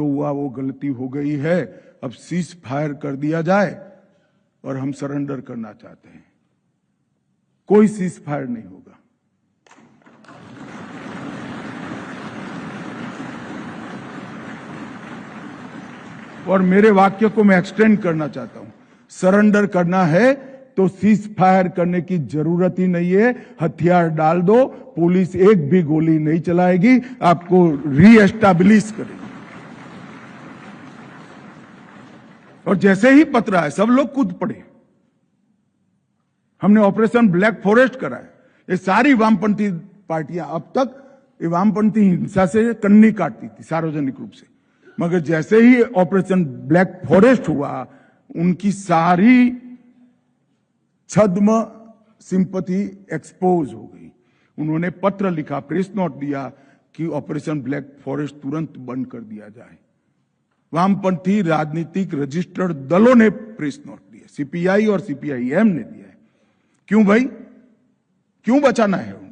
हुआ वो गलती हो गई है, अब सीज फायर कर दिया जाए और हम सरेंडर करना चाहते हैं। कोई सीज फायर नहीं होगा। और मेरे वाक्य को मैं एक्सटेंड करना चाहता हूं, सरेंडर करना है तो सीज फायर करने की जरूरत ही नहीं है। हथियार डाल दो, पुलिस एक भी गोली नहीं चलाएगी, आपको रीएस्टैब्लिश करेगी। और जैसे ही पतरा है सब लोग कूद पड़े। हमने ऑपरेशन ब्लैक फॉरेस्ट करा है। ये सारी वामपंथी पार्टियां अब तक वामपंथी हिंसा से कन्नी काटती थी सार्वजनिक रूप से, मगर जैसे ही ऑपरेशन ब्लैक फॉरेस्ट हुआ उनकी सारी छद्म सिंपैथी एक्सपोज हो गई। उन्होंने पत्र लिखा, प्रेस नोट दिया कि ऑपरेशन ब्लैक फॉरेस्ट तुरंत बंद कर दिया जाए। वामपंथी राजनीतिक रजिस्टर्ड दलों ने प्रेस नोट दिया, सीपीआई और सीपीआईएम ने दिया है। क्यों भाई, क्यों बचाना है?